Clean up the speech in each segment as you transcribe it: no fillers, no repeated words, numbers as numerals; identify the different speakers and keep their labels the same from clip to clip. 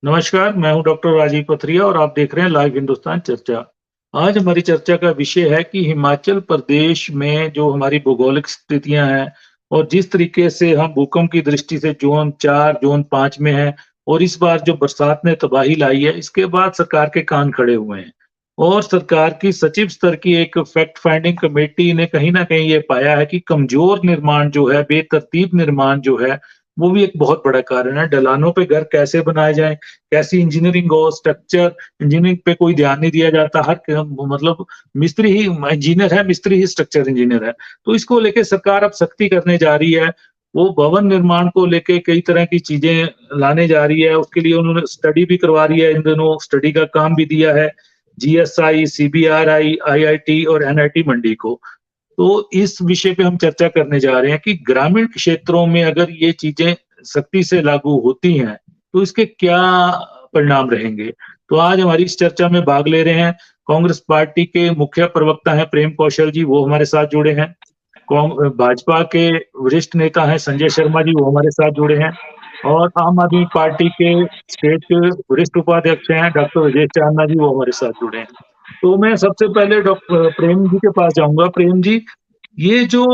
Speaker 1: नमस्कार, मैं हूं डॉक्टर राजीव पथरिया और आप देख रहे हैं लाइव हिंदुस्तान चर्चा। आज हमारी चर्चा का विषय है कि हिमाचल प्रदेश में जो हमारी भौगोलिक स्थितियां हैं और जिस तरीके से हम भूकंप की दृष्टि से ज़ोन 4, ज़ोन 5 में हैं और इस बार जो बरसात ने तबाही लाई है, इसके बाद सरकार के कान खड़े हुए हैं। और सरकार की सचिव स्तर की एक फैक्ट फाइंडिंग कमेटी ने कहीं न कहीं ये पाया है कि कमज़ोर निर्माण जो है, बेतरतीब निर्माण जो है, वो भी एक बहुत बड़ा कारण है। ढलानों पे घर कैसे बनाए जाएँ, कैसी इंजीनियरिंग हो, स्ट्रक्चर इंजीनियरिंग पे कोई ध्यान नहीं दिया जाता। हर क मतलब मिस्त्री ही इंजीनियर है, मिस्त्री ही स्ट्रक्चर इंजीनियर है। तो इसको लेके सरकार अब सख्ती करने जा रही है। वो भवन निर्माण को लेके कई तरह की चीज़ें लाने जा रही है। उसके लिए उन्होंने स्टडी भी करवा रही है, इन दिनों स्टडी का काम भी दिया है जीएसआई, सीबीआरआई, आईआईटी और एनआईटी मंडी को। तो इस विषय पे हम चर्चा करने जा रहे हैं कि ग्रामीण क्षेत्रों में अगर ये चीज़ें सख्ती से लागू होती हैं, तो इसके क्या परिणाम रहेंगे? तो आज हमारी इस चर्चा में भाग ले रहे हैं कांग्रेस पार्टी के मुख्य प्रवक्ता हैं प्रेम कौशल जी, वो हमारे साथ जुड़े हैं। भाजपा के वरिष्ठ नेता हैं संजय शर्मा जी, वो हमारे साथ जुड़े हैं। और आम आदमी पार्टी के स्टेट के वरिष्ठ उपाध्यक्ष हैं डॉक्टर राजेश चांदना जी, वो हमारे साथ जुड़े हैं। तो मैं सबसे पहले प्रेम जी के पास जाऊँगा। प्रेम जी, ये जो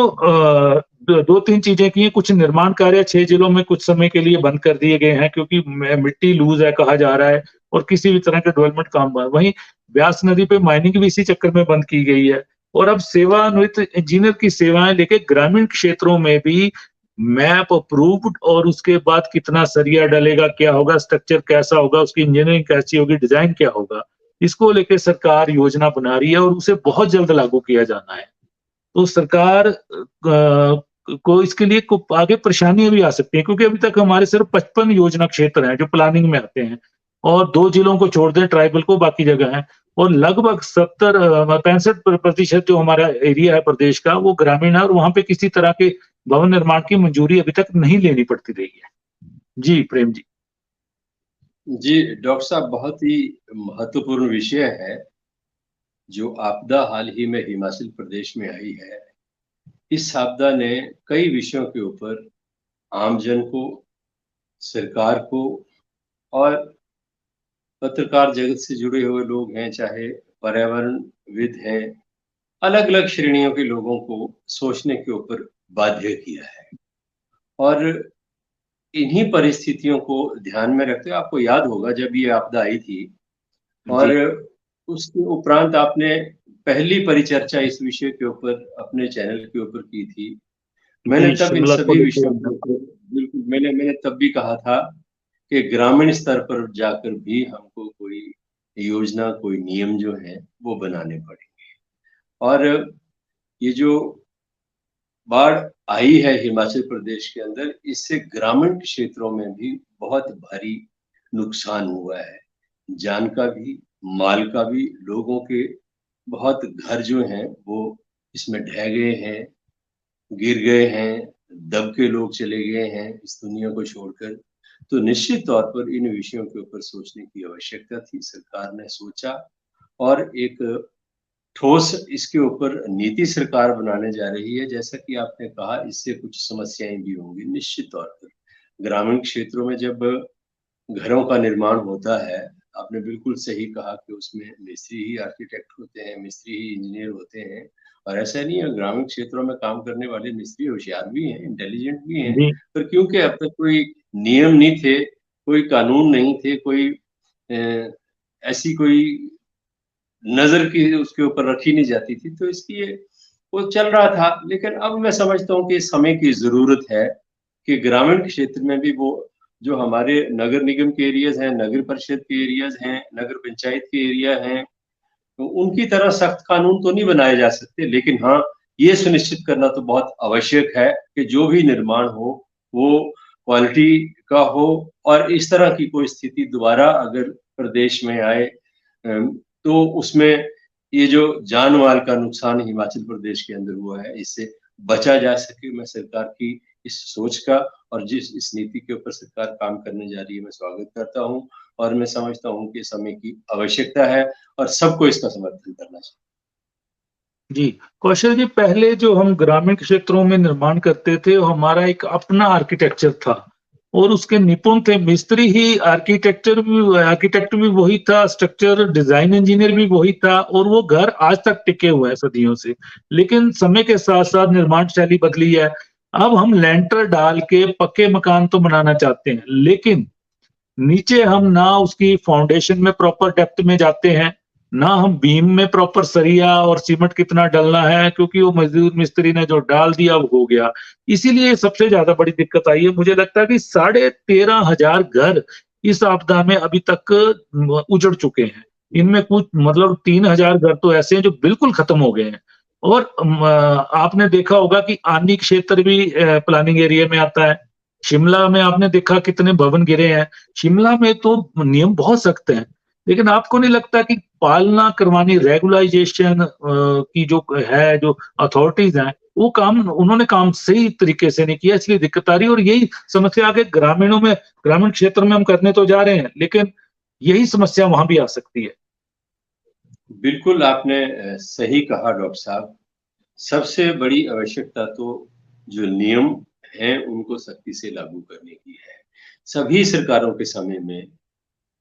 Speaker 1: 2-3 चीज़ें की हैं, कुछ निर्माण कार्य 6 जिलों में कुछ समय के लिए बंद कर दिए गए हैं क्योंकि मिट्टी लूज़ है कहा जा रहा है और किसी भी तरह के डेवलपमेंट काम बंद। वहीं ब्यास नदी पे माइनिंग भी इसी चक्कर में बंद की गई है और अब सेवानिवृत्त इंजीनियर की सेवाएँ लेके ग्रामीण क्षेत्रों में भी मैप अप्रूव्ड और उसके बाद कितना सरिया डलेगा, क्या होगा, स्ट्रक्चर कैसा होगा, उसकी इंजीनियरिंग कैसी होगी, डिज़ाइन क्या होगा, इसको लेके सरकार योजना बना रही है और उसे बहुत जल्द लागू किया जाना है। तो सरकार को इसके लिए आगे परेशानियां भी आ सकती हैं क्योंकि अभी तक हमारे सिर्फ 55 योजना क्षेत्र हैं जो प्लानिंग में आते हैं और 2 जिलों को छोड़ दें ट्राइबल को, बाकी जगह है और लगभग 65% जो हमारा एरिया है प्रदेश का वो ग्रामीण है और वहां पे किसी तरह के भवन निर्माण की मंजूरी अभी तक नहीं लेनी पड़ती रही है। जी प्रेम जी।
Speaker 2: जी, डॉक्टर साहब बहुत ही महत्वपूर्ण विषय है, जो आपदा हाल ही में हिमाचल प्रदेश में आई है। इस आपदा ने कई विषयों के ऊपर आमजन को, सरकार को और पत्रकार जगत से जुड़े हुए लोग हैं, चाहे पर्यावरणविद हैं, अलग-अलग श्रेणियों के लोगों को सोचने के ऊपर बाध्य किया है। और इन्हीं परिस्थितियों को ध्यान में रखते हुए आपको याद होगा जब ये आपदा आई थी और
Speaker 1: जी
Speaker 2: उसके उपरांत आपने पहली परिचर्चा इस विषय के ऊपर अपने चैनल के ऊपर की थी। मैंने
Speaker 1: जी,
Speaker 2: तब इन
Speaker 1: शिमला को
Speaker 2: सभी
Speaker 1: लेके
Speaker 2: विषयों
Speaker 1: हमने।
Speaker 2: के ऊपर बिल्कुल मैंने तब भी कहा था कि ग्रामीण स्तर पर जाकर भी हमको कोई योजना, कोई नियम जो हैं, वो बनाने पड़ेंगे। और ये जो बाढ़ आई है हिमाचल प्रदेश के अंदर, इससे ग्रामीण क्षेत्रों में भी बहुत भारी नुकसान हुआ है। जान का भी, माल का भी, लोगों के बहुत घर जो हैं वो इसमें ढह गए हैं, गिर गए हैं, दब के लोग चले गए हैं इस दुनिया को छोड़कर। तो निश्चित तौर पर इन विषयों के ऊपर सोचने की आवश्यकता थी। सरकार ने सोचा और एक ठोस इसके ऊपर नीति सरकार बनाने जा रही है। जैसा कि आपने कहा इससे कुछ समस्याएँ भी होंगी निश्चित तौर पर। ग्रामीण क्षेत्रों में जब घरों का निर्माण होता है, आपने बिल्कुल सही कहा कि उसमें मिस्त्री ही आर्किटेक्ट होते हैं, मिस्त्री ही इंजीनियर होते हैं और ऐसा नहीं है ग्रामीण क्षेत्रों में काम करने वाले मिस्त्री होशियार भी हैं, इंटेलिजेंट भी हैं,
Speaker 1: जी
Speaker 2: पर क्योंकि अब तक कोई नियम नहीं थे, कोई कानून नहीं थे, कोई अ, ऐसी कोई नज़र की उसके ऊपर रखी नहीं जाती थी, तो इसलिए वो चल रहा था। लेकिन अब मैं समझता हूँ कि समय की ज़रूरत है कि ग्रामीण क्षेत्र में भी वो जो हमारे नगर निगम के एरियाज़ हैं, नगर परिषद के एरियाज़ हैं, नगर पंचायत के एरिया हैं, तो उनकी तरह सख्त कानून तो नहीं बनाए जा सकते, लेकिन हाँ, ये सुनिश्चित करना तो बहुत आवश्यक है कि जो भी निर्माण हो, वो क्वालिटी का हो और इस तरह की कोई स्थिति दोबारा अगर प्रदेश में आए तो उसमें ये जो जान-माल का नुकसान हिमाचल प्रदेश के अंदर हुआ है, इससे बचा जा सके। मैं सरकार की इस सोच का और जिस इस नीति के ऊपर सरकार काम करने जा रही है, मैं स्वागत करता हूँ और मैं समझता हूँ कि समय की आवश्यकता है और सबको इसका समर्थन करना चाहिए।
Speaker 1: जी, कौशल जी, पहले जो हम ग्रामीण क्षेत्रों में निर्माण करते थे, वो हमारा एक अपना आर्किटेक्चर था। और उसके निपुण थे। मिस्त्री ही आर्किटेक्ट भी वही था, स्ट्रक्चर डिजाइन इंजीनियर भी वही था, और वो घर आज तक टिके हुए हैं सदियों से। लेकिन समय के साथ साथ निर्माण शैली बदली है। अब हम लेंटर डाल के पक्के मकान तो बनाना चाहते हैं, लेकिन नीचे हम ना उसकी फाउंडेशन में प्रॉपर डेप्थ में जाते हैं, ना हम बीम में प्रॉपर सरिया और सीमेंट कितना डलना है, क्योंकि वो मजदूर मिस्त्री ने जो डाल दिया वो हो गया। इसीलिए सबसे ज्यादा बड़ी दिक्कत आई है। मुझे लगता है कि 13,500 घर इस आपदा में अभी तक उजड़ चुके हैं। इनमें कुछ मतलब 3,000 घर तो ऐसे हैं जो बिल्कुल खत्म हो गए हैं। और आपने देखा होगा कि आनी क्षेत्र भी प्लानिंग एरिया में आता है। शिमला में आपने देखा कितने भवन गिरे हैं। शिमला में तो नियम बहुत सख्त हैं, लेकिन आपको नहीं लगता कि पालना करवानी, रेगुलाइजेशन की जो है, जो अथॉरिटीज हैं, वो काम उन्होंने काम सही तरीके से नहीं किया, इसलिए दिक्कत आ रही है। और यही समस्या आगे ग्रामीण क्षेत्र में हम करने तो जा रहे हैं, लेकिन यही समस्या वहां भी आ सकती है।
Speaker 2: बिल्कुल आपने सही कहा डॉक्टर साहब। सबसे बड़ी आवश्यकता तो जो नियम हैं उनको सख्ती से लागू करने की है। सभी सरकारों के समय में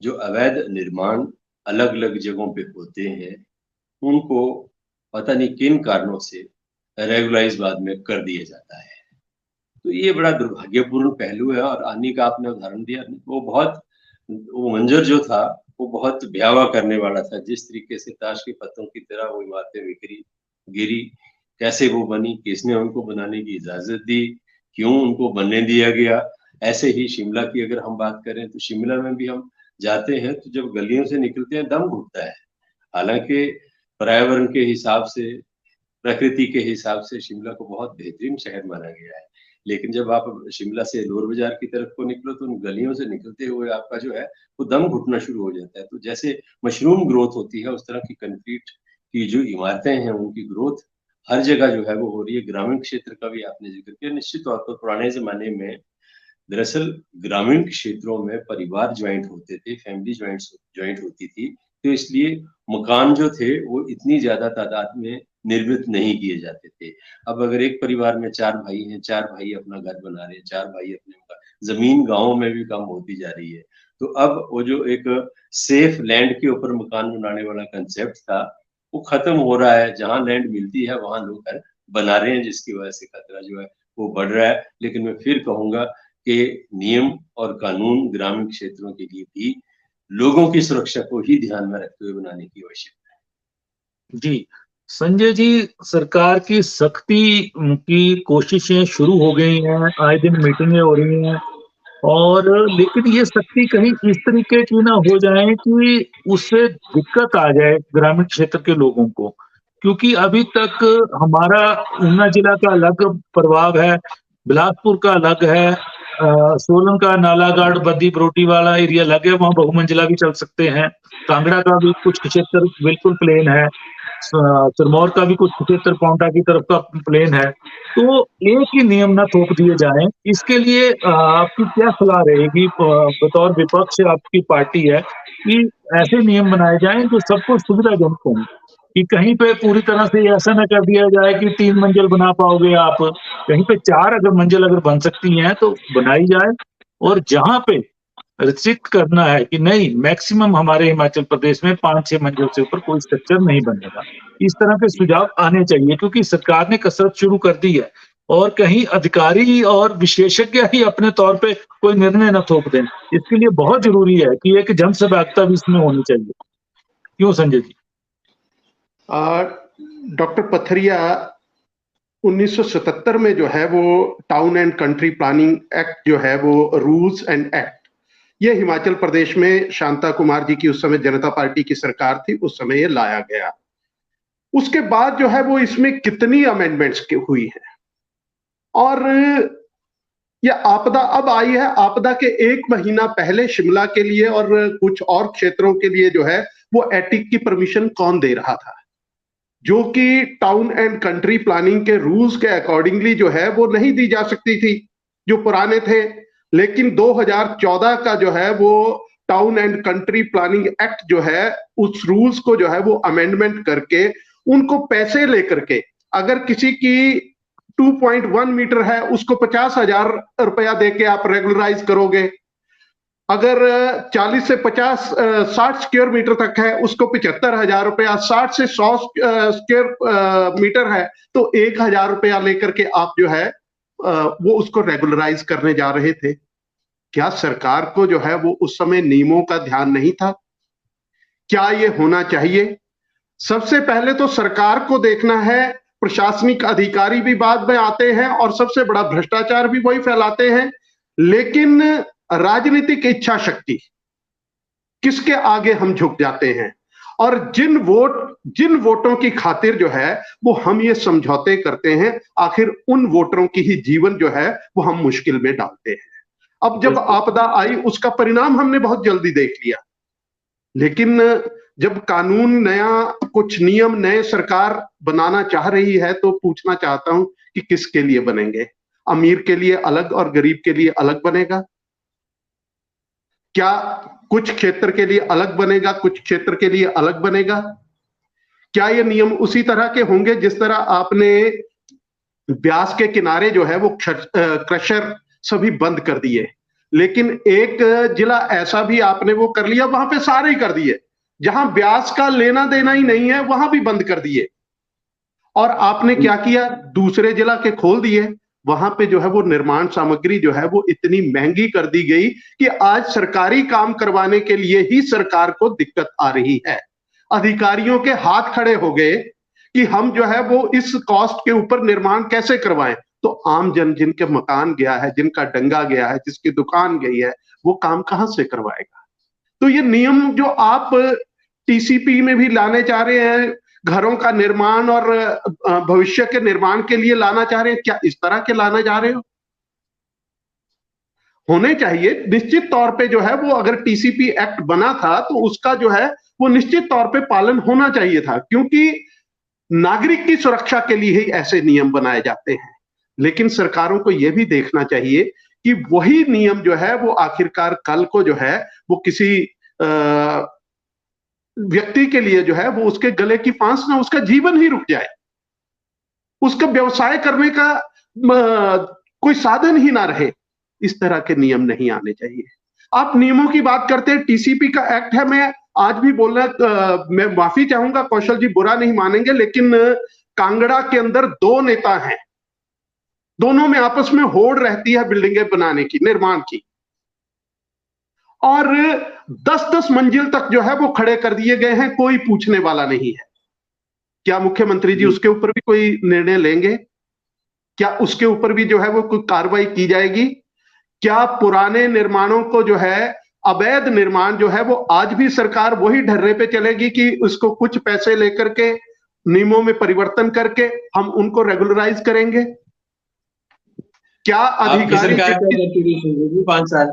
Speaker 2: जो अवैध निर्माण अलग-अलग जगहों पे होते हैं, उनको पता नहीं किन कारणों से रेगुलाइज़ बाद में कर दिया जाता है। तो ये बड़ा दुर्भाग्यपूर्ण पहलू है। और आनी का आपने उदाहरण दिया, वो मंजर जो था, वो बहुत भयावह करने वाला था। जिस तरीके से ताश के पत्तों की तरह वो इमारतें गिरी, कैसे वो बनी, किसने उनको बनाने की इजाज़त दी, क्यों उनको बनने दिया गया। ऐसे ही शिमला की अगर हम बात करें, तो शिमला में भी हम जाते हैं, तो जब गलियों से निकलते हैं, दम घुटता है। हालाँकि पर्यावरण के हिसाब से, प्रकृति के हिसाब से शिमला को बहुत बेहतरीन शहर माना गया है। लेकिन जब आप शिमला से लोअर बाज़ार की तरफ को निकलो, तो उन गलियों से निकलते हुए आपका जो है, वो दम घुटना शुरू हो जाता है। तो जैसे मशरूम ग्रोथ होती है, उस तरह की कंक्रीट की जो इमारतें हैं, उनकी ग्रोथ हर जगह जो है वो हो रही है। ग्रामीण क्षेत्र का भी आपने ज़िक्र किया। निश्चित तौर पर पुराने ज़माने में दरअसल ग्रामीण क्षेत्रों में परिवार जॉइंट होते थे, फैमिली जॉइंट होती थी, तो इसलिए मकान जो थे वो इतनी ज़्यादा तादाद में निर्मित नहीं किए जाते थे। अब अगर एक परिवार में 4 भाई हैं, 4 भाई अपना घर बना रहे हैं, 4 भाई अपने ज़मीन गाँव में भी कम होती जा रही है। तो अब वो जो एक सेफ लैंड के ऊपर मकान बनाने वाला कांसेप्ट था, वो खत्म हो रहा है। जहाँ लैंड मिलती है, वहाँ लोग घर बना रहे हैं, जिसकी वजह से खतरा जो है वो बढ़ रहा है। लेकिन मैं फिर कहूँगा के नियम और कानून ग्रामीण क्षेत्रों के लिए भी लोगों की सुरक्षा को ही ध्यान में रखते हुए बनाने की आवश्यकता
Speaker 1: जी, संजय जी, सरकार की सख्ती की कोशिशें शुरू हो गई हैं, आए दिन मीटिंगें हो रही हैं, और लेकिन ये सख्ती कहीं इस तरीके की ना हो जाए कि उससे दिक्कत आ जाए ग्रामीण क्षेत्र के लोगों को। क्योंकि अभी तक हमारा ऊना जिला का अलग प्रभाव है, बिलासपुर का अलग है, सोलन का नालागढ़, बद्दी बरोटीवाला एरिया अलग है, वहाँ बहुमंजिला भी चल सकते हैं। कांगड़ा का भी कुछ क्षेत्र बिल्कुल प्लेन है। सिरमौर का भी कुछ क्षेत्र पांवटा की तरफ का प्लेन है। तो एक ही नियम ना थोप दिए जाएं, इसके लिए आपकी क्या सलाह रहेगी? बतौर विपक्ष आपकी पार्टी है कि ऐसे नियम बनाए जाएं जो सबको सुविधाजनक हों, कि कहीं पे पूरी तरह से ऐसा ना कर दिया जाए कि 3 मंजिल बना पाओगे आप, कहीं पे 4 अगर मंजिल अगर बन सकती हैं तो बनाई जाए। और जहां पे रिस्ट्रिक्ट करना है कि नहीं, मैक्सिमम हमारे हिमाचल प्रदेश में 5-6 मंजिल से ऊपर कोई स्ट्रक्चर नहीं बनेगा। इस तरह के सुझाव आने चाहिए, क्योंकि सरकार ने कसरत शुरू कर दी है, और कहीं अधिकारी और विशेषज्ञ ही अपने तौर पे कोई निर्णय न थोप दें। इसके लिए बहुत जरूरी है कि एक जनसहभागिता भी इसमें होनी चाहिए। क्यों संजय जी?
Speaker 3: डॉक्टर पथरिया, 1977 में जो है वो town and country planning act जो है वो रूल्स एंड एक्ट, ये हिमाचल प्रदेश में शांता कुमार जी की उस समय जनता पार्टी की सरकार थी, उस समय ये लाया गया। उसके बाद जो है वो इसमें कितनी अमेंडमेंट्स हुई हैं, और ये आपदा अब आई है। आपदा के 1 महीना पहले शिमला के लिए और कुछ और क्षेत्रों के लिए जो है वो एटिक की परमिशन कौन दे रहा था, जो कि टाउन एंड कंट्री प्लानिंग के रूल्स के अकॉर्डिंगली जो है वो नहीं दी जा सकती थी, जो पुराने थे। लेकिन 2014 का जो है वो town and country planning act जो है, उस रूल्स को जो है वो अमेंडमेंट करके उनको पैसे लेकर के, अगर किसी की 2.1 मीटर है उसको 50,000 रुपया देके आप रेगुलराइज करोगे। अगर 40 से 60 स्क्वायर मीटर तक है उसको 75,000 रुपया, 60 से 100 स्क्वायर मीटर है तो 1,000 रुपया लेकर के आप जो है वो उसको रेगुलराइज करने जा रहे थे। क्या सरकार को जो है वो उस समय नियमों का ध्यान नहीं था? क्या ये होना चाहिए? सबसे पहले तो सरकार को देखना है, प्रशासनिक अधिकारी भी बाद में आते हैं और सबसे बड़ा भ्रष्टाचार भी वही फैलाते हैं, लेकिन राजनीतिक इच्छा शक्ति, किसके आगे हम झुक जाते हैं और जिन वोटों की खातिर जो है वो हम ये समझौते करते हैं, आखिर उन वोटरों की ही जीवन जो है वो हम मुश्किल में डालते हैं। अब जब आपदा आई उसका परिणाम हमने बहुत जल्दी देख लिया, लेकिन जब कानून नया, कुछ नियम नए सरकार बनाना चाह रही है तो पूछना चाहता हूं कि किसके लिए बनेंगे? अमीर के लिए अलग और गरीब के लिए अलग बनेगा? क्या कुछ क्षेत्र के लिए अलग बनेगा, कुछ क्षेत्र के लिए अलग बनेगा? क्या ये नियम उसी तरह के होंगे जिस तरह आपने ब्यास के किनारे जो है वो क्रशर सभी बंद कर दिए, लेकिन एक जिला ऐसा भी आपने वो कर लिया वहां पे सारे ही कर दिए, जहां ब्यास का लेना देना ही नहीं है वहां भी बंद कर दिए। और आपने क्या किया? दूसरे जिला के खोल दिए। वहां पे जो है वो निर्माण सामग्री जो है वो इतनी महंगी कर दी गई कि आज सरकारी काम करवाने के लिए ही सरकार को दिक्कत आ रही है। अधिकारियों के हाथ खड़े हो गए कि हम जो है वो इस कॉस्ट के ऊपर निर्माण कैसे करवाएं। तो आम जन, जिनके मकान गया है, जिनका डंगा गया है, जिसकी दुकान गई है, वो काम कहां से करवाएगा? तो ये नियम जो आप टीसीपी में भी लाने चाह रहे हैं, घरों का निर्माण और भविष्य के निर्माण के लिए लाना चाह रहे हैं, क्या इस तरह के लाना जा रहे हो? होने चाहिए निश्चित तौर पे जो है वो, अगर टीसीपी एक्ट बना था तो उसका जो है वो निश्चित तौर पे पालन होना चाहिए था, क्योंकि नागरिक की सुरक्षा के लिए ही ऐसे नियम बनाए जाते हैं। लेकिन सरकारों को यह भी देखना चाहिए कि वही नियम जो है वो आखिरकार कल को जो है वो किसी व्यक्ति के लिए जो है वो उसके गले की फांस ना, उसका जीवन ही रुक जाए, उसका व्यवसाय करने का कोई साधन ही ना रहे। इस तरह के नियम नहीं आने चाहिए। आप नियमों की बात करते हैं, टीसीपी का एक्ट है, मैं आज भी बोलना, मैं माफी चाहूंगा, कौशल जी बुरा नहीं मानेंगे, लेकिन कांगड़ा के अंदर 2 नेता हैं, दोनों में आपस में होड़ रहती है बिल्डिंगें बनाने की, निर्माण की, और 10-10 मंजिल तक जो है वो खड़े कर दिए गए हैं, कोई पूछने वाला नहीं है। क्या मुख्यमंत्री जी उसके ऊपर भी कोई निर्णय लेंगे? क्या उसके ऊपर भी जो है वो कोई कार्रवाई की जाएगी? क्या पुराने निर्माणों को जो है, अवैध निर्माण जो है वो आज भी सरकार वही ढर्रे पे चलेगी कि उसको कुछ पैसे लेकर के नियमों में परिवर्तन करके हम उनको रेगुलराइज करेंगे? क्या अधिकारी
Speaker 2: 5 साल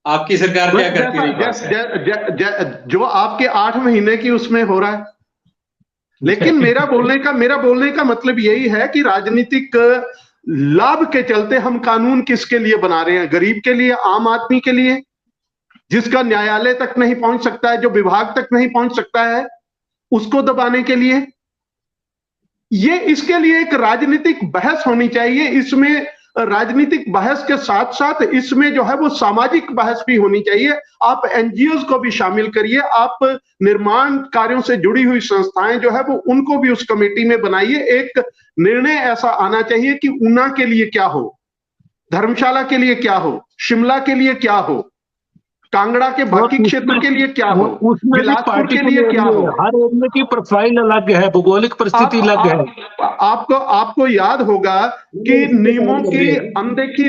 Speaker 2: आपकी सरकार क्या करती रही?
Speaker 3: जो आपके 8 महीने की उसमें हो रहा है। लेकिन मेरा बोलने का मतलब यही है कि राजनीतिक लाभ के चलते हम कानून किसके लिए बना रहे हैं? गरीब के लिए, आम आदमी के लिए, जिसका न्यायालय तक नहीं पहुंच सकता है, जो विभाग तक नहीं पहुंच सकता है, उसको दबाने के लिए? ये इसके लिए एक राजनीतिक बहस होनी चाहिए। इसमें राजनीतिक बहस के साथ साथ इसमें जो है वो सामाजिक बहस भी होनी चाहिए। आप एनजीओ को भी शामिल करिए, आप निर्माण कार्यों से जुड़ी हुई संस्थाएं जो है वो उनको भी उस कमेटी में बनाइए। एक निर्णय ऐसा आना चाहिए कि ऊना के लिए क्या हो, धर्मशाला के लिए क्या हो, शिमला के लिए क्या हो, कांगड़ा के बाकी क्षेत्र के लिए क्या हो, बिलासपुर के लिए क्या हो।
Speaker 1: हर एरिया की प्रोफाइल अलग है, भौगोलिक परिस्थिति अलग है।
Speaker 3: आपको याद होगा कि नियमों की अनदेखी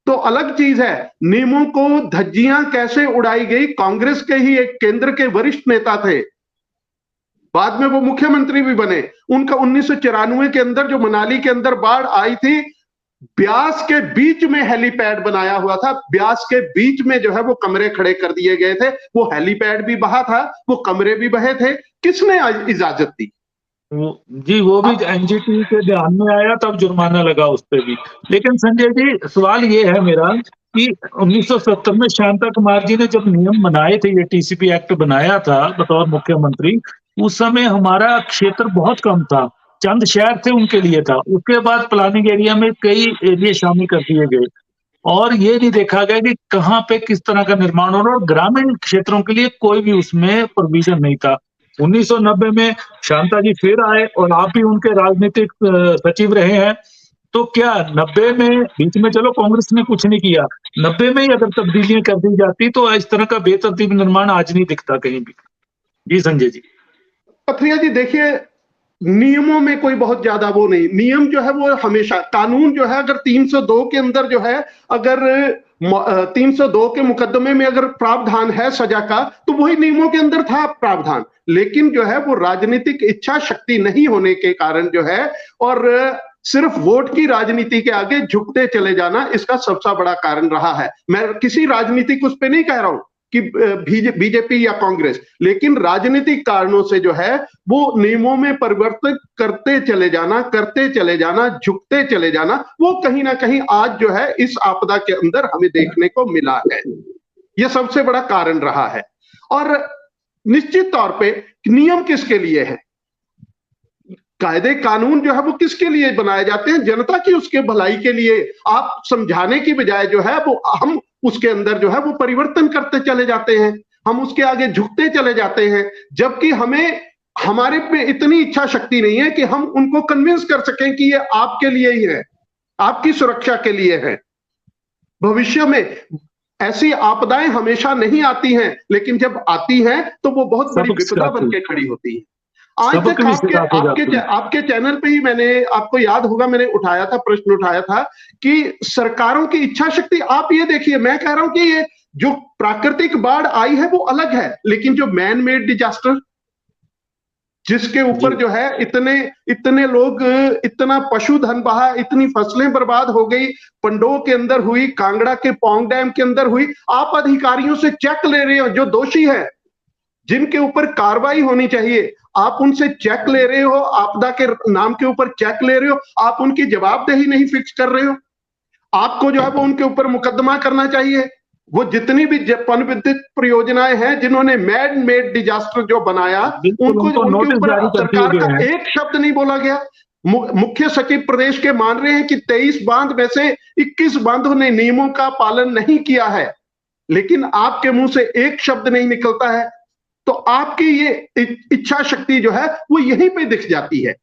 Speaker 3: तो अलग चीज है, नियमों को धज्जियां कैसे उड़ाई गई। कांग्रेस के ही एक केंद्र के वरिष्ठ नेता थे, बाद में वो मुख्यमंत्री भी बने। उनका 1994 के अंदर जो मनाली के अंदर बाढ़ आई थी, ब्यास के बीच में हेलीपैड बनाया हुआ था, ब्यास के बीच में जो है वो कमरे खड़े कर दिए गए थे। वो हेलीपैड भी बहा था, वो कमरे भी बहे थे। किसने इजाजत दी?
Speaker 1: जी वो भी एनजीटी के ध्यान में आया, तब जुर्माना लगा उस पर भी। लेकिन संजय जी, सवाल ये है मेरा कि 1970 में शांता कुमार जी ने जब नियम बनाए थे, ये टीसीपी एक्ट बनाया था बतौर मुख्यमंत्री, उस समय हमारा क्षेत्र बहुत कम था चंद शहर थे उनके लिए था। उसके बाद प्लानिंग एरिया में कई एरिया शामिल कर दिए गए और ये नहीं देखा गया कि कहाँ पे किस तरह का निर्माण हो रहा है, और ग्रामीण क्षेत्रों के लिए कोई भी उसमें प्रोविजन नहीं था। 1990 में शांता जी फिर आए और आप भी उनके राजनीतिक सचिव रहे हैं, तो क्या 90 में बीच में चलो कांग्रेस ने कुछ नहीं किया, 90 में ही अगर तब्दीलियां कर दी जाती तो इस तरह का बेतरतीब निर्माण आज नहीं दिखता कहीं भी। जी संजय जी।
Speaker 3: पथरिया जी देखिए, नियमों में कोई बहुत ज्यादा वो नहीं, नियम जो है वो हमेशा, कानून जो है अगर 302 के अंदर जो है, अगर 302 के मुकदमे में अगर प्रावधान है सजा का, तो वही नियमों के अंदर था प्रावधान। लेकिन जो है वो राजनीतिक इच्छा शक्ति नहीं होने के कारण जो है, और सिर्फ वोट की राजनीति के आगे झुकते चले जाना इसका सबसे बड़ा कारण रहा है। मैं किसी राजनीतिक उस पे नहीं कह रहा हूं कि बीजेपी या कांग्रेस, लेकिन राजनीतिक कारणों से जो है वो नियमों में परिवर्तन करते चले जाना, झुकते चले जाना, वो कहीं ना कहीं आज जो है इस आपदा के अंदर हमें देखने को मिला है। ये सबसे बड़ा कारण रहा है। और निश्चित तौर पे नियम किसके लिए है, कायदे कानून जो है वो किसके लिए बनाए जाते हैं, जनता की उसके भलाई के लिए। आप समझाने की बजाय जो है वो हम उसके अंदर जो है वो परिवर्तन करते चले जाते हैं, हम उसके आगे झुकते चले जाते हैं, जबकि हमें हमारे पे इतनी इच्छा शक्ति नहीं है कि हम उनको कन्विंस कर सकें कि ये आपके लिए ही है, आपकी सुरक्षा के लिए है। भविष्य में ऐसी आपदाएं हमेशा नहीं आती हैं, लेकिन जब आती हैं तो वो बहुत बड़ी विपदा बन के खड़ी होती है। आज तक आपके चैनल पे ही मैंने, आपको याद होगा, मैंने प्रश्न उठाया था कि सरकारों की इच्छा शक्ति, आप ये देखिए, मैं कह रहा हूं कि ये जो प्राकृतिक बाढ़ आई है वो अलग है, लेकिन जो मैन मेड डिजास्टर, जिसके ऊपर जो है इतने लोग, इतना पशुधन बहा, इतनी फसलें बर्बाद हो गई, पंडोह के अंदर हुई, कांगड़ा के पौंग डैम के अंदर हुई, आप अधिकारियों से चेक ले रहे हो, जो दोषी है, जिनके ऊपर कार्रवाई होनी चाहिए, आप उनसे चेक ले रहे हो, आपदा के नाम के ऊपर चेक ले रहे हो, आप उनकी जवाबदेही नहीं फिक्स कर रहे हो। आपको जो है वो उनके ऊपर मुकदमा करना चाहिए। वो जितनी भी पन विद्युत परियोजनाएं हैं जिन्होंने मैन मेड डिजास्टर जो बनाया, उनको उनके ऊपर सरकार का एक शब्द नहीं बोला गया। मुख्य सचिव प्रदेश के मान रहे हैं कि 23 बांध में से 21 बांधों ने नियमों का पालन नहीं किया है, लेकिन आपके मुंह से एक शब्द नहीं निकलता है। तो आपकी ये इच्छा शक्ति जो है वो यहीं पे दिख जाती है।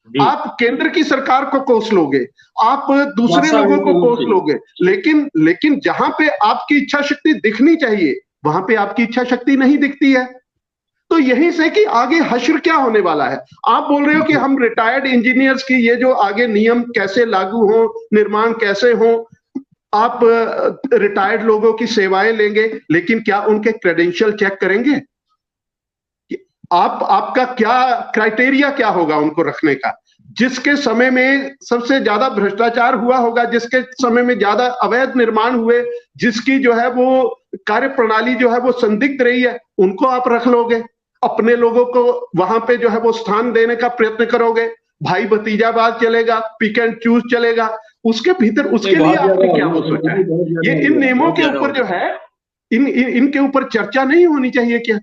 Speaker 3: आप केंद्र की सरकार को कोस लोगे, आप दूसरे लोगों को कोस लोगे, लेकिन जहां पे आपकी इच्छा शक्ति दिखनी चाहिए वहां पे आपकी इच्छा शक्ति नहीं दिखती है। तो यहीं से कि आगे हश्र क्या होने वाला है। आप बोल रहे हो कि हम रिटायर्ड इंजीनियर्स की ये जो आगे नियम कैसे लागू हो, निर्माण कैसे हो, आप रिटायर्ड लोगों की सेवाएं लेंगे, लेकिन क्या उनके क्रेडेंशियल चेक करेंगे? आपका क्या क्राइटेरिया क्या होगा उनको रखने का? जिसके समय में सबसे ज्यादा भ्रष्टाचार हुआ होगा, जिसके समय में ज्यादा अवैध निर्माण हुए, जिसकी जो है वो कार्य प्रणाली जो है वो संदिग्ध रही है, उनको आप रख लोगे, अपने लोगों को वहां पे जो है वो स्थान देने का प्रयत्न करोगे, भाई भतीजावाद चलेगा, पिक एंड चूज चलेगा, उसके भीतर उसके लिए आपने क्या वो सोचा है? ये इन नियमों के ऊपर जो है इनके ऊपर चर्चा नहीं होनी चाहिए क्या?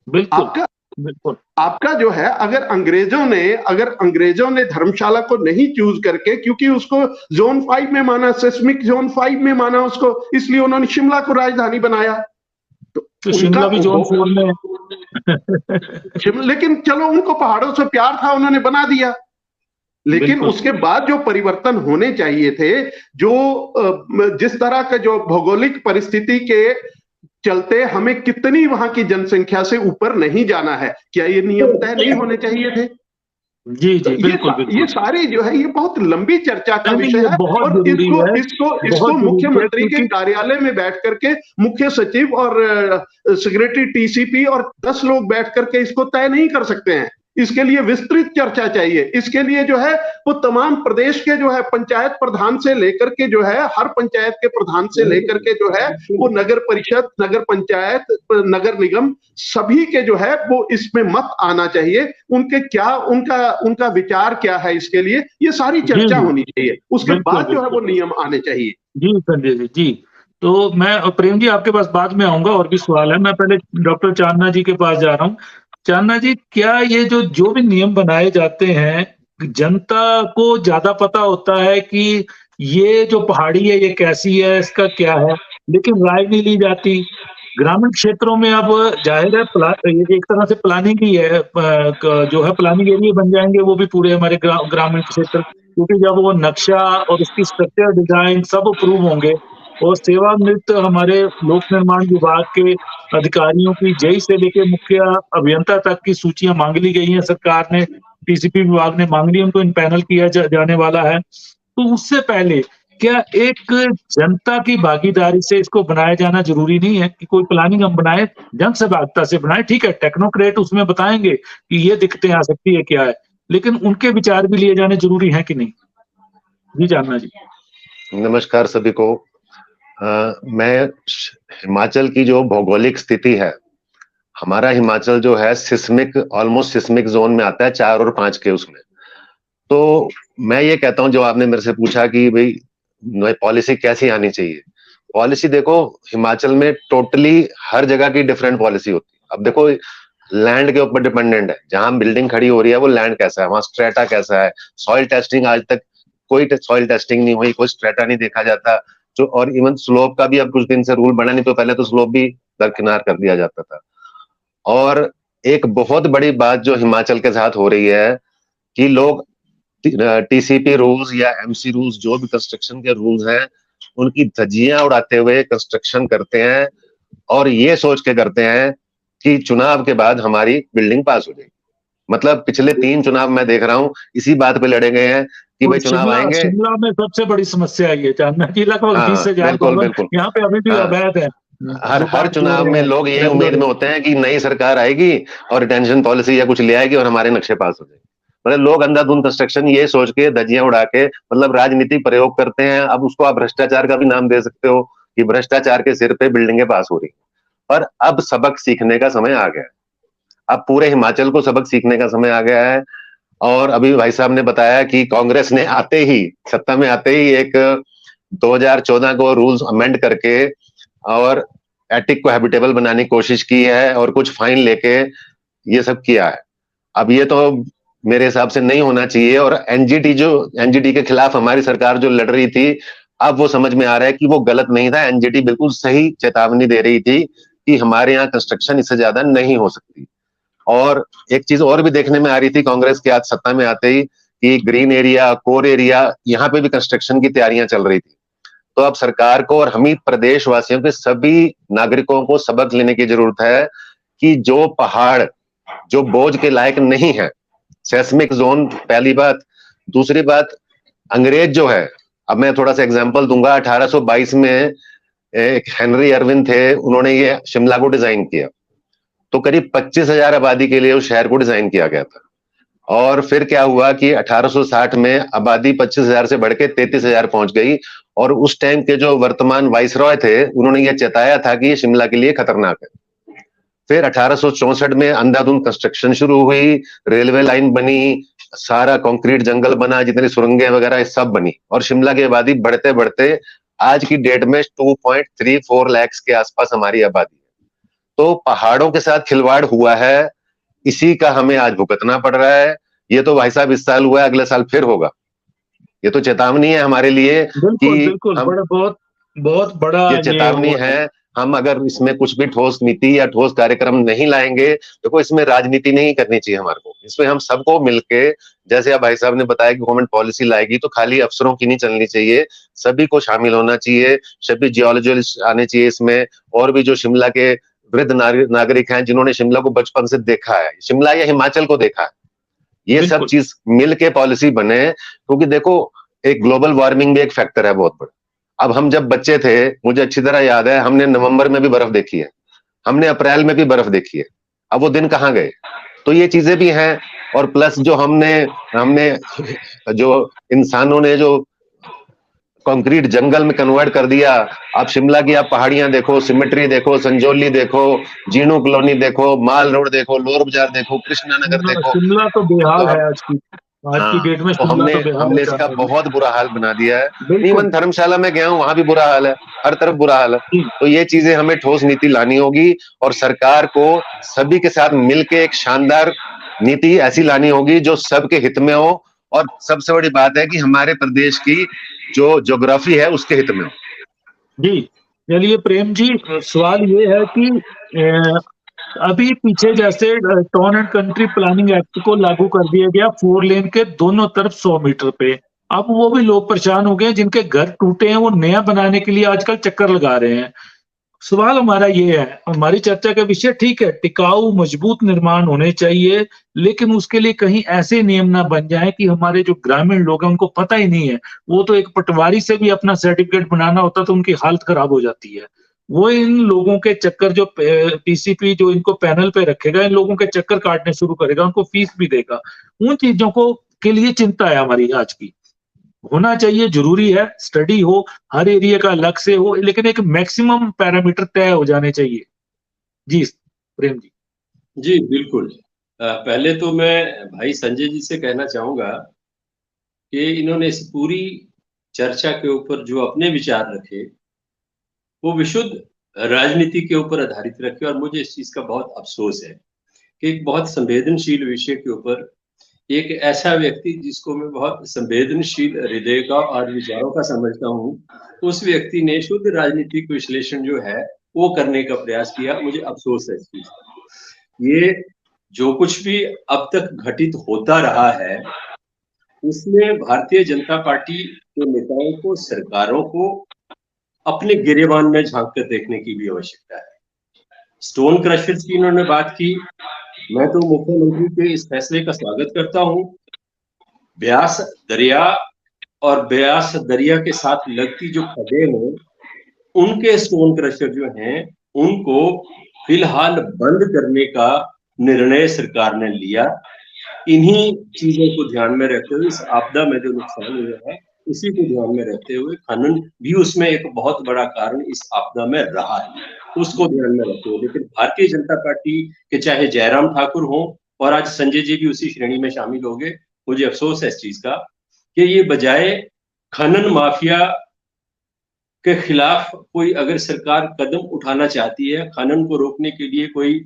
Speaker 1: बिल्कुल
Speaker 3: आपका जो है, अगर अंग्रेजों ने धर्मशाला को नहीं चूज करके, क्योंकि उसको जोन 5 में माना, सेस्मिक जोन 5 में माना उसको, इसलिए उन्होंने शिमला को राजधानी बनाया।
Speaker 1: तो शिमला भी जोन 4 में
Speaker 3: लेकिन चलो, उनको पहाड़ों से प्यार था, उन्होंने बना दिया। लेकिन उसके बाद जो परिवर्तन होने चाहिए थे, जो जिस तरह का जो भौगोलिक परिस्थिति के चलते हमें कितनी वहां की जनसंख्या से ऊपर नहीं जाना है, क्या ये नियम तय नहीं होने चाहिए थे?
Speaker 1: जी जी, बिल्कुल।
Speaker 3: ये सारी जो है ये बहुत लंबी चर्चा का विषय है, और इसको मुख्यमंत्री के कार्यालय में बैठ करके मुख्य सचिव और सेक्रेटरी टीसीपी और 10 लोग बैठ करके इसको तय नहीं कर सकते हैं। इसके लिए विस्तृत चर्चा चाहिए। इसके लिए जो है वो तमाम प्रदेश के जो है पंचायत प्रधान से लेकर के जो है, हर पंचायत के प्रधान से लेकर के जो है वो नगर परिषद, नगर पंचायत, नगर निगम, सभी के जो है वो इसमें मत आना चाहिए। उनके क्या, उनका विचार क्या है, इसके लिए ये सारी चर्चा होनी चाहिए। उसके बाद जो है वो नियम आने चाहिए।
Speaker 1: जी संजय जी। जी, तो मैं प्रेम जी आपके पास बाद में आऊंगा, और भी सवाल है। मैं पहले डॉक्टर चांदना जी के पास जा रहा हूँ। चांदना जी, क्या ये जो भी नियम बनाए जाते हैं, जनता को ज्यादा पता होता है कि ये जो पहाड़ी है ये कैसी है, इसका क्या है, लेकिन राय नहीं ली जाती। ग्रामीण क्षेत्रों में अब जाहिर है ये एक तरह से प्लानिंग ही है, जो है प्लानिंग एरिया बन जाएंगे वो भी पूरे हमारे ग्रामीण क्षेत्र, क्योंकि जब वो नक्शा और उसकी स्ट्रक्चर डिजाइन सब अप्रूव होंगे और सेवानिवृत्त हमारे लोक निर्माण विभाग के अधिकारियों की जेई से लेके मुख्य अभियंता तक की सूचियां मांग ली गई हैं, सरकार ने, टीसीपी विभाग ने मांग ली, उनको इम्पैनल किया जाने वाला है। तो उससे पहले क्या एक जनता की भागीदारी से इसको बनाया जाना जरूरी नहीं है कि कोई प्लानिंग हम बनाए, जन सहभागिता से बनाए? ठीक है, टेक्नोक्रेट उसमें बताएंगे कि ये दिक्कतें आ सकती है क्या है, लेकिन उनके विचार भी लिए जाने जरूरी है कि नहीं? जी जानना जी।
Speaker 4: नमस्कार सभी को। मैं हिमाचल की जो भौगोलिक स्थिति है, हमारा हिमाचल जो है सिस्मिक, ऑलमोस्ट सिस्मिक जोन में आता है 4 और 5 के उसमें। तो मैं ये कहता हूं, जो आपने मेरे से पूछा कि भाई पॉलिसी कैसी आनी चाहिए, पॉलिसी देखो हिमाचल में टोटली हर जगह की डिफरेंट पॉलिसी होती है। अब देखो लैंड के ऊपर डिपेंडेंट है, जहां बिल्डिंग खड़ी हो रही है वो लैंड कैसा है, वहां स्ट्रेटा कैसा है, सॉइल टेस्टिंग, आज तक कोई सॉइल टेस्टिंग नहीं हुई, कोई स्ट्रेटा नहीं देखा जाता। जो और इवन स्लोप का भी अब कुछ दिन से रूल बना, नहीं तो पहले तो स्लोप भी दरकिनार कर दिया जाता था। और एक बहुत बड़ी बात जो हिमाचल के साथ हो रही है कि लोग टीसीपी रूल्स या एमसी रूल्स, जो भी कंस्ट्रक्शन के रूल्स हैं, उनकी धज्जियां उड़ाते हुए कंस्ट्रक्शन करते हैं और ये सोच के करते हैं कि चुनाव के बाद हमारी बिल्डिंग पास हो जाएगी। मतलब पिछले 3 चुनाव मैं देख रहा हूं इसी बात पे लड़े गए हैं कि भाई चुनाव आएंगे।
Speaker 1: शिमला में सबसे बड़ी समस्या है ये, जानना कि लगभग 20 से ज्यादा यहाँ पे अभी भी अवैध है।
Speaker 4: हर चुनाव में लोग ये उम्मीद में होते हैं कि नई सरकार आएगी और रिटेंशन पॉलिसी या कुछ ले आएगी और हमारे नक्शे पास हो जाएंगे। मतलब लोग अंधाधुंध कंस्ट्रक्शन ये सोच के धज्जियां उड़ा के मतलब राजनीतिक प्रयोग करते हैं। अब उसको आप भ्रष्टाचार का भी नाम दे सकते हो कि भ्रष्टाचार के सिर पे बिल्डिंगें पास हो रही। पर अब सबक सीखने का समय आ गया है, अब पूरे हिमाचल को सबक सीखने का समय आ गया है। और अभी भाई साहब ने बताया कि कांग्रेस ने आते ही, सत्ता में आते ही एक 2014 को रूल्स अमेंड करके और एटिक को हैबिटेबल बनाने की कोशिश की है और कुछ फाइन लेके ये सब किया है। अब ये तो मेरे हिसाब से नहीं होना चाहिए। और एनजीटी के खिलाफ हमारी सरकार जो लड़ रही थी, अब वो समझ में आ रहा है कि वो गलत नहीं था। एनजीटी बिल्कुल सही चेतावनी दे रही थी कि हमारे यहाँ कंस्ट्रक्शन इससे ज्यादा नहीं हो सकती। और एक चीज और भी देखने में आ रही थी कांग्रेस के आज सत्ता में आते ही कि ग्रीन एरिया, कोर एरिया, यहाँ पे भी कंस्ट्रक्शन की तैयारियां चल रही थी। तो अब सरकार को और हम ही प्रदेशवासियों के सभी नागरिकों को सबक लेने की जरूरत है कि जो पहाड़ जो बोझ के लायक नहीं है, सेस्मिक जोन, पहली बात। दूसरी बात, अंग्रेज जो है, अब मैं थोड़ा सा एग्जांपल दूंगा। 1822 में एक हेनरी अर्विन थे, उन्होंने ये शिमला को डिजाइन किया। तो करीब 25,000 आबादी के लिए उस शहर को डिजाइन किया गया था। और फिर क्या हुआ कि 1860 में आबादी 25,000 से बढ़ के 33,000 पहुंच गई। और उस टाइम के जो वर्तमान वाइसरॉय थे, उन्होंने ये चेताया था कि ये शिमला के लिए खतरनाक है। फिर 1864 में अंधाधुंध कंस्ट्रक्शन शुरू हुई, रेलवे लाइन बनी, सारा कंक्रीट जंगल बना, जितनी सुरंगें वगैरह सब बनी और शिमला की आबादी बढ़ते बढ़ते आज की डेट में 2.34 लाख के आसपास हमारी आबादी है। तो पहाड़ों के साथ खिलवाड़ हुआ है, इसी का हमें आज भुगतना पड़ रहा है। ये तो भाई साहब इस साल हुआ है, अगले साल फिर होगा। ये तो चेतावनी है हमारे लिए।
Speaker 1: बिल्कुल, बहुत बड़ा
Speaker 4: ये चेतावनी है। हम अगर इसमें कुछ भी ठोस नीति या ठोस कार्यक्रम नहीं लाएंगे, देखो इसमें राजनीति नहीं करनी चाहिए हमारे को। इसमें हम सबको मिलके, जैसे अब भाई साहब ने बताया कि गवर्नमेंट पॉलिसी लाएगी तो खाली अफसरों की नहीं चलनी चाहिए, सभी को शामिल होना चाहिए। सभी जियोलॉजिस्ट आने चाहिए इसमें, और भी जो शिमला के वृद्ध नागरिक हैं जिन्होंने शिमला को बचपन से देखा है, शिमला या हिमाचल को देखा है, ये सब चीज मिल के पॉलिसी बने। क्योंकि देखो एक ग्लोबल वार्मिंग भी एक फैक्टर है बहुत बड़ा। अब हम जब बच्चे थे, मुझे अच्छी तरह याद है, हमने नवंबर में भी बर्फ देखी है, हमने अप्रैल में भी बर्फ देखी है। अब वो दिन कहाँ गए? तो ये चीजें भी हैं। और प्लस जो हमने जो इंसानों ने जो कंक्रीट जंगल में कन्वर्ट कर दिया। आप शिमला की आप पहाड़ियां देखो, सिमेट्री देखो, संजौली देखो, जीणू कॉलोनी देखो, माल रोड देखो, लोअर बाजार देखो, कृष्णा नगर देखो।
Speaker 1: शिमला तो बेहाल है आज की। आज की डेट में
Speaker 4: तो
Speaker 1: शिमला तो बेहाल
Speaker 4: हमने
Speaker 1: हो
Speaker 4: इसका
Speaker 1: जाता है।
Speaker 4: बहुत बुरा हाल बना दिया है।
Speaker 1: बिल्कुल।
Speaker 4: इवन धर्मशाला में गया हूँ, वहां भी बुरा हाल है, हर तरफ बुरा हाल है।
Speaker 1: जी।
Speaker 4: तो ये चीजें हमें ठोस नीति लानी होगी और सरकार को सभी के साथ मिलके एक शानदार नीति ऐसी लानी होगी जो सबके हित में हो, और सबसे बड़ी बात है कि हमारे प्रदेश की जो ज्योग्राफी है उसके हित में हो।
Speaker 1: जी, चलिए प्रेम जी, सवाल ये है कि अभी पीछे जैसे town and country planning act को लागू कर दिया गया 4 लेन के दोनों तरफ 100 मीटर पे। अब वो भी लोग परेशान हो गए हैं, जिनके घर टूटे हैं वो नया बनाने के लिए आजकल चक्कर लगा रहे हैं। सवाल हमारा ये है, हमारी चर्चा का विषय ठीक है, टिकाऊ मजबूत निर्माण होने चाहिए, लेकिन उसके लिए कहीं ऐसे नियम ना बन जाए कि हमारे जो ग्रामीण लोग हैं उनको पता ही नहीं है। वो तो एक पटवारी से भी अपना सर्टिफिकेट बनाना होता तो उनकी हालत खराब हो जाती है। वो इन लोगों के चक्कर, जो पीसीपी जो इनको पैनल पे रखेगा, इन लोगों के चक्कर काटने शुरू करेगा, उनको फीस भी देगा। उन चीजों को के लिए चिंता है हमारी आज की। होना चाहिए, जरूरी है, स्टडी हो, हर एरिया का अलग से हो, लेकिन एक मैक्सिमम पैरामीटर तय हो जाने चाहिए। जी प्रेम जी।
Speaker 2: जी बिल्कुल। पहले तो मैं भाई संजय जी से कहना चाहूंगा कि इन्होंने इस पूरी चर्चा के ऊपर जो अपने विचार रखे वो विशुद्ध राजनीति के ऊपर आधारित रखे, और मुझे इस चीज का बहुत अफसोस है कि एक बहुत संवेदनशील विषय के ऊपर एक ऐसा व्यक्ति जिसको मैं बहुत संवेदनशील हृदय का और विचारों का समझता हूँ, उस व्यक्ति ने शुद्ध राजनीतिक विश्लेषण जो है वो करने का प्रयास किया। मुझे अफसोस है इस चीज का। ये जो कुछ भी अब तक घटित होता रहा है उसमें भारतीय जनता पार्टी के नेताओं को, सरकारों को अपने गिरेबान में झांक कर देखने की भी आवश्यकता है। स्टोन क्रशर्स की इन्होंने बात की, मैं तो मुख्यमंत्री के इस फैसले का स्वागत करता हूं। ब्यास दरिया और ब्यास दरिया के साथ लगती जो खड्डे हैं उनके स्टोन क्रशर जो हैं उनको फिलहाल बंद करने का निर्णय सरकार ने लिया। इन्हीं चीजों को ध्यान में रखते हुए, इस आपदा में जो नुकसान हुआ है उसी को ध्यान में रखते हुए, खनन भी उसमें एक बहुत बड़ा कारण इस आपदा में रहा है, उसको ध्यान में रखते हुए। लेकिन भारतीय जनता पार्टी के चाहे जयराम ठाकुर हो और आज संजय जी भी उसी श्रेणी में शामिल हो गए, मुझे अफसोस है इस चीज का कि ये बजाय खनन माफिया के खिलाफ कोई अगर सरकार कदम उठाना चाहती है, खनन को रोकने के लिए कोई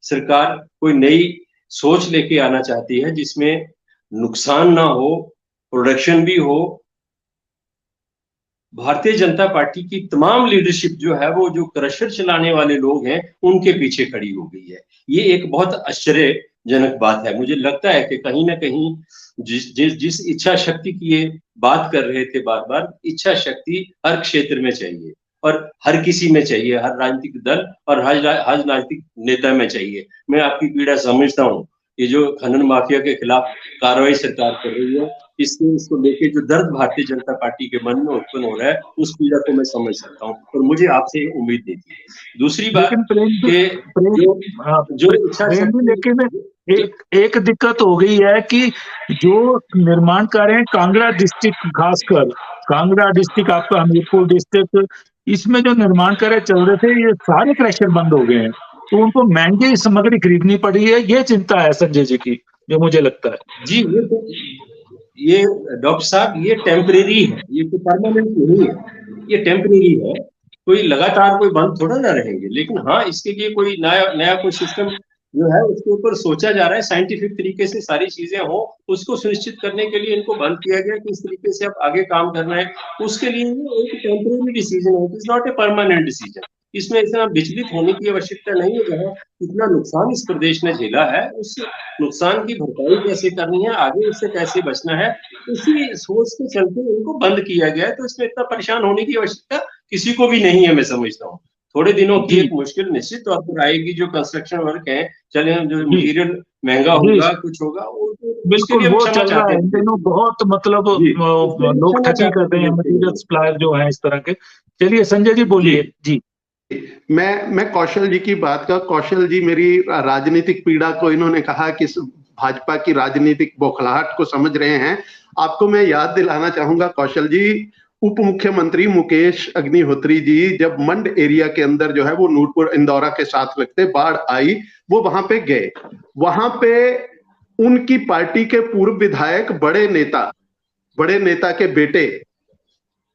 Speaker 2: सरकार कोई नई सोच लेके आना चाहती है जिसमें नुकसान ना हो, प्रोडक्शन भी हो, भारतीय जनता पार्टी की तमाम लीडरशिप जो है वो जो क्रशर चलाने वाले लोग हैं उनके पीछे खड़ी हो गई है। ये एक बहुत आश्चर्यजनक बात है। मुझे लगता है कि कहीं ना कहीं जिस इच्छा शक्ति की ये बात कर रहे थे बार बार, इच्छा शक्ति हर क्षेत्र में चाहिए और हर किसी में चाहिए, हर राजनीतिक दल और हर राजनीतिक नेता में चाहिए। मैं आपकी पीड़ा समझता हूँ। ये जो खनन माफिया के खिलाफ कार्रवाई सरकार कर रही है, इसको लेके जो दर्द भारतीय जनता पार्टी के मन में उत्पन्न हो रहा है उस पीड़ा को मैं समझ सकता हूँ, और मुझे आपसे उम्मीद नहीं थी। दूसरी बात
Speaker 1: लेकिन एक दिक्कत हो गई है कि जो निर्माण कार्य है कांगड़ा डिस्ट्रिक्ट, खासकर कांगड़ा डिस्ट्रिक्ट, आपका हमीरपुर डिस्ट्रिक्ट, इसमें जो निर्माण कार्य चल रहे थे ये सारे क्रशर बंद हो गए हैं, तो उनको महंगी सामग्री खरीदनी पड़ी है। ये चिंता है संजय जी की, जो मुझे लगता है।
Speaker 2: जी ये डॉक्टर साहब, ये टेम्परेरी है, ये कोई परमानेंट नहीं है, ये टेम्परेरी है। कोई लगातार कोई बंद थोड़ा ना रहेंगे, लेकिन हाँ इसके लिए कोई नया कोई सिस्टम जो है उसके ऊपर सोचा जा रहा है, साइंटिफिक तरीके से सारी चीजें हो, उसको सुनिश्चित करने के लिए इनको बंद किया गया कि इस तरीके से अब आगे काम करना है। उसके लिए एक टेम्परेरी डिसीजन है, it is not a permanent decision. इसमें इतना विचलित होने की आवश्यकता नहीं है। जहाँ इतना नुकसान इस प्रदेश ने झेला है उस नुकसान की भरपाई कैसे करनी है, आगे उससे कैसे बचना है, उसी सोच के चलते इनको बंद किया गया है। तो इसमें इतना परेशान होने की आवश्यकता किसी को भी नहीं है, मैं समझता हूँ। थोड़े दिनों की एक मुश्किल निश्चित तौर पर आएगी, जो कंस्ट्रक्शन वर्क है, चले जो मटेरियल महंगा होगा, कुछ होगा,
Speaker 1: बिल्कुल वो चल रहा है इन दिनों, बहुत मतलब लोग ठगी कर रहे हैं मटेरियल सप्लायर जो है इस तरह के। चलिए संजय जी बोलिए। जी
Speaker 3: मैं कौशल जी की बात का, कौशल जी मेरी राजनीतिक पीड़ा को इन्होंने कहा कि भाजपा की राजनीतिक बौखलाहट को समझ रहे हैं। आपको मैं याद दिलाना चाहूंगा कौशल जी, उप मुख्यमंत्री मुकेश अग्निहोत्री जी जब मंड एरिया के अंदर जो है वो नूरपुर इंदौरा के साथ लगते बाढ़ आई, वो वहां पे गए। वहां पे उनकी पार्टी के पूर्व विधायक, बड़े नेता के बेटे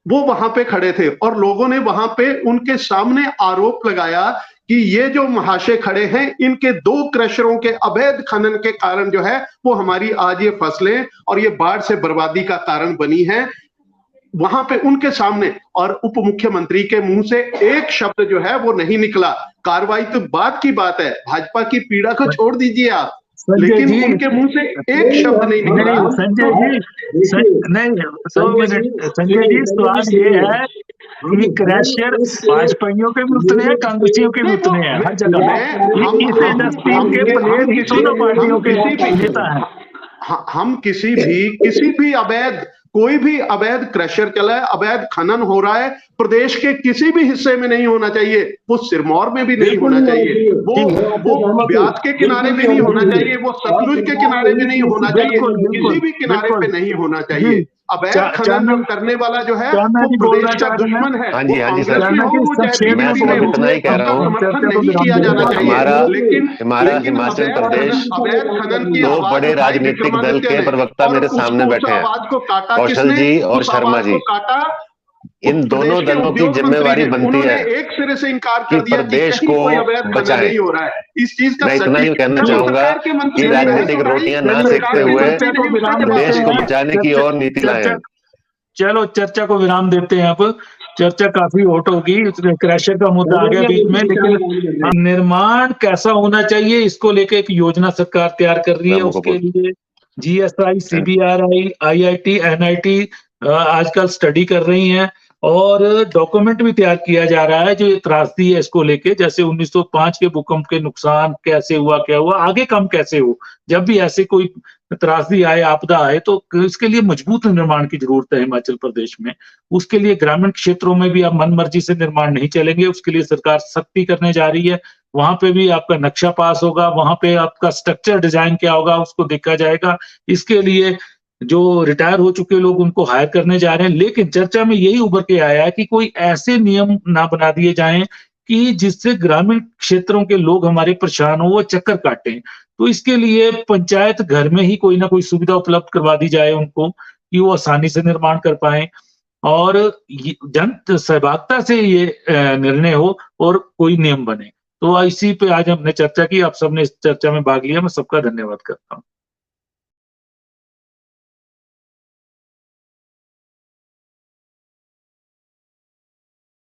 Speaker 3: वो वहां पे खड़े थे और लोगों ने वहां पे उनके सामने आरोप लगाया कि ये जो महाशय खड़े हैं, इनके 2 क्रशरों के अवैध खनन के कारण जो है वो हमारी आज ये फसलें और ये बाढ़ से बर्बादी का कारण बनी है। वहां पे उनके सामने, और उप मुख्यमंत्री के मुंह से एक शब्द जो है वो नहीं निकला। कार्रवाई तो बात की बात है, भाजपा की पीड़ा को छोड़ दीजिए आप, लेकिन उनके मुंह से एक शब्द नहीं निकला।
Speaker 1: संजय जी, सवाल ये है कि क्रैशर भाजपाइयों के भी उतने हैं, कांग्रेसियों के भी उतने हैं, हर जगह में इस इंडस्ट्री के प्लेयर ही दोनों पार्टियों के नेता हैं।
Speaker 3: हम किसी भी कोई भी अवैध क्रशर चला है, अवैध खनन हो रहा है, प्रदेश के किसी भी हिस्से में नहीं होना चाहिए, वो सिरमौर में भी नहीं होना चाहिए, वो ब्यास के किनारे भी नहीं होना चाहिए, वो सतलुज के किनारे भी नहीं होना चाहिए, किसी भी किनारे पे नहीं होना चाहिए। अवैध खनन करने वाला जो है वो प्रदेश का दुश्मन है।
Speaker 4: हाँ जी सर, मैं इतना ही कह रहा हूँ,
Speaker 3: नहीं किया जाना चाहिए, लेकिन
Speaker 4: हमारा हिमाचल प्रदेश 2 बड़े राजनीतिक दल के प्रवक्ता मेरे सामने बैठे हैं, कौशल जी और शर्मा जी। इन दोनों दलों की जिम्मेवारी बनती है
Speaker 3: एक सिरे से इनकार
Speaker 4: कि
Speaker 3: कर दिया
Speaker 4: प्रदेश को बचाएं।
Speaker 3: नहीं हो रहा है इस चीज का।
Speaker 4: मैं इतना ही कहना चाहूंगा कि राजनीतिक रोटियां ना सेकते हुए प्रदेश को बचाने की और नीति लाएं।
Speaker 1: चलो चर्चा को विराम देते हैं। अब चर्चा काफी हॉट होगी, क्रैशर का मुद्दा आ गया बीच में, लेकिन निर्माण कैसा होना चाहिए इसको लेके एक योजना सरकार तैयार कर रही है। उसके लिए GSI, CBRI, IIT, NIT आजकल स्टडी कर रही हैं और डॉक्यूमेंट भी तैयार किया जा रहा है जो ये त्रासदी है इसको लेके। जैसे 1905 के भूकंप के नुकसान कैसे हुआ, क्या हुआ, आगे कम कैसे हो, जब भी ऐसे कोई त्रासदी आए, आपदा आए, तो इसके लिए मजबूत निर्माण की जरूरत है हिमाचल प्रदेश में। उसके लिए ग्रामीण क्षेत्रों में भी अब मन मर्जी से निर्माण नहीं चलेंगे, उसके लिए सरकार सख्ती करने जा रही है। वहां पे भी आपका नक्शा पास होगा, वहां पे आपका स्ट्रक्चर डिजाइन क्या होगा उसको देखा जाएगा। इसके लिए जो रिटायर हो चुके लोग उनको हायर करने जा रहे हैं। लेकिन चर्चा में यही उभर के आया है कि कोई ऐसे नियम ना बना दिए जाएं कि जिससे ग्रामीण क्षेत्रों के लोग हमारे परेशान हो, वो चक्कर काटें। तो इसके लिए पंचायत घर में ही कोई ना कोई सुविधा उपलब्ध करवा दी जाए उनको, कि वो आसानी से निर्माण कर पाए और जन सहभागिता से ये निर्णय हो और कोई नियम बने। तो इसी पे आज हमने चर्चा की, आप सबने इस चर्चा में भाग लिया, मैं सबका धन्यवाद करता हूँ।